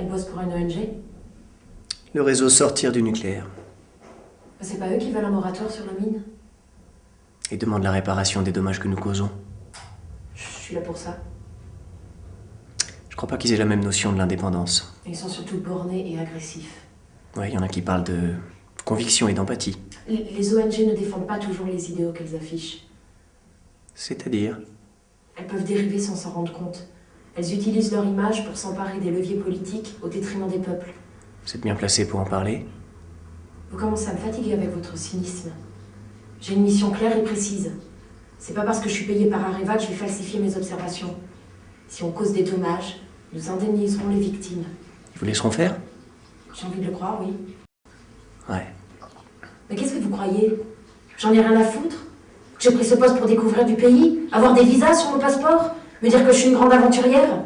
Elle bosse pour une ONG? Le réseau Sortir du nucléaire. C'est pas eux qui veulent un moratoire sur la mine? Ils demandent la réparation des dommages que nous causons. Je suis là pour ça. Je crois pas qu'ils aient la même notion de l'indépendance. Ils sont surtout bornés et agressifs. Ouais, il y en a qui parlent de conviction et d'empathie. Les ONG ne défendent pas toujours les idéaux qu'elles affichent. C'est-à-dire? Elles peuvent dériver sans s'en rendre compte. Elles utilisent leur image pour s'emparer des leviers politiques au détriment des peuples. Vous êtes bien placé pour en parler? Vous commencez à me fatiguer avec votre cynisme. J'ai une mission claire et précise. C'est pas parce que je suis payée par Areva que je vais falsifier mes observations. Si on cause des dommages, nous indemniserons les victimes. Ils vous laisseront faire? J'ai envie de le croire, oui. Ouais. Mais qu'est-ce que vous croyez? J'en ai rien à foutre? J'ai pris ce poste pour découvrir du pays, avoir des visas sur mon passeport, me dire que je suis une grande aventurière?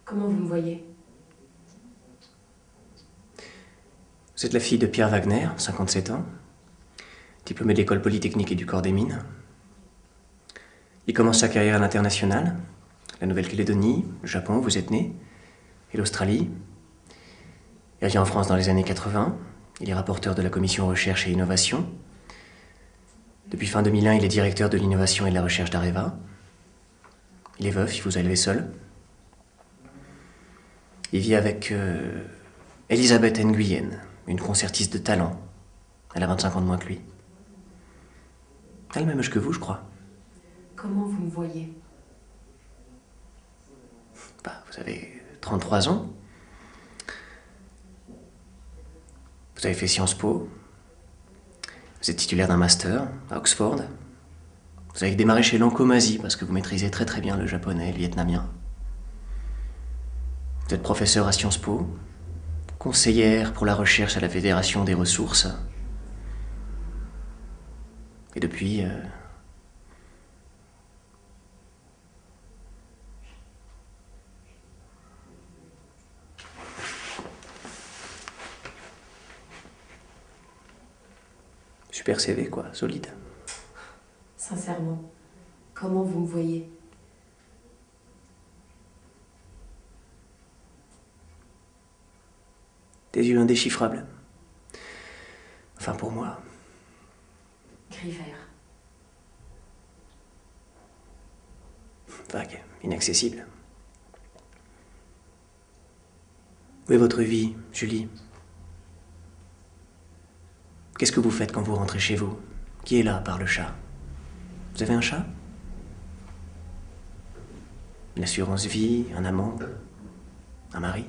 Comment vous me voyez? Vous êtes la fille de Pierre Wagner, 57 ans, diplômé de l'école polytechnique et du corps des mines. Il commence sa carrière à l'international, la Nouvelle-Calédonie, le Japon, où vous êtes né, et l'Australie. Il revient en France dans les années 80. Il est rapporteur de la commission recherche et innovation. Depuis fin 2001, il est directeur de l'innovation et de la recherche d'Areva. Il est veuf, il vous a élevé seul. Il vit avec Elisabeth Nguyen, une concertiste de talent. Elle a 25 ans de moins que lui. Elle a le même âge que vous, je crois. Comment vous me voyez? Bah, vous avez 33 ans. Vous avez fait Sciences Po. Vous êtes titulaire d'un master à Oxford. Vous avez démarré chez Lankomasi parce que vous maîtrisez très très bien le japonais et le vietnamien. Vous êtes professeur à Sciences Po, conseillère pour la recherche à la Fédération des ressources. Et depuis... super CV, quoi, solide. Sincèrement, comment vous me voyez? Des yeux indéchiffrables. Enfin, pour moi. Gris vert. Vague, inaccessible. Où est votre vie, Julie? Qu'est-ce que vous faites quand vous rentrez chez vous? Qui est là, par le chat? Vous avez un chat? Une assurance vie, un amant? Un mari?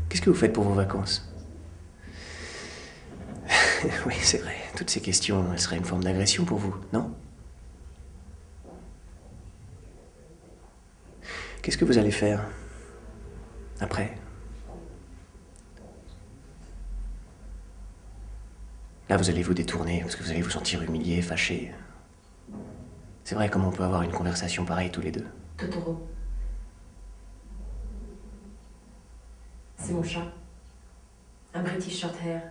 Qu'est-ce que vous faites pour vos vacances? Oui, c'est vrai. Toutes ces questions, elles seraient une forme d'agression pour vous, non? Qu'est-ce que vous allez faire après? Là, vous allez vous détourner parce que vous allez vous sentir humilié, fâché. C'est vrai, comment on peut avoir une conversation pareille tous les deux? Totoro. C'est mon chat. Un British Shorthair.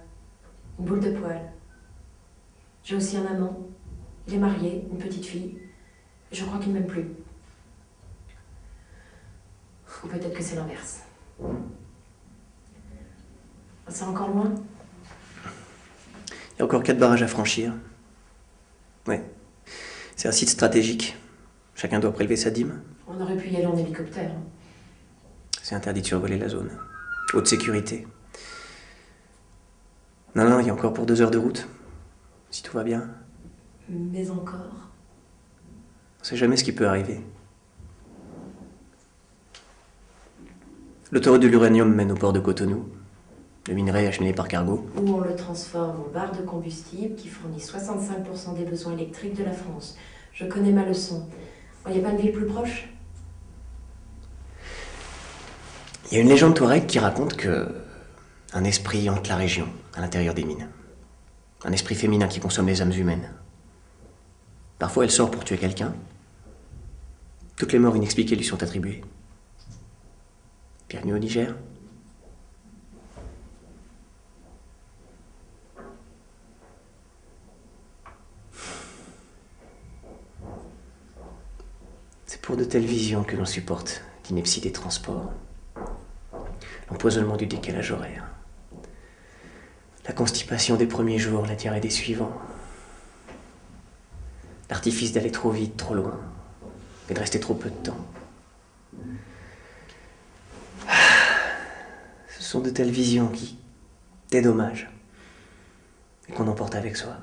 Une boule de poil. J'ai aussi un amant. Il est marié, une petite fille. Je crois qu'il ne m'aime plus. Ou peut-être que c'est l'inverse. C'est encore loin? Il y a encore 4 barrages à franchir. Ouais. C'est un site stratégique. Chacun doit prélever sa dîme. On aurait pu y aller en hélicoptère. C'est interdit de survoler la zone. Haute sécurité. Non, il y a encore pour 2 heures de route. Si tout va bien. Mais encore. On sait jamais ce qui peut arriver. L'autoroute de l'uranium mène au port de Cotonou. Le minerai est acheminé par cargo. Où on le transforme en barre de combustible qui fournit 65% des besoins électriques de la France. Je connais ma leçon. Il n'y a pas une ville plus proche? Il y a une légende touareg qui raconte que un esprit hante la région, à l'intérieur des mines. Un esprit féminin qui consomme les âmes humaines. Parfois, elle sort pour tuer quelqu'un. Toutes les morts inexpliquées lui sont attribuées. Bienvenue au Niger. C'est pour de telles visions que l'on supporte l'ineptie des transports, l'empoisonnement du décalage horaire, la constipation des premiers jours, la diarrhée des suivants, l'artifice d'aller trop vite, trop loin, et de rester trop peu de temps. Ce sont de telles visions qui dédommagent et qu'on emporte avec soi.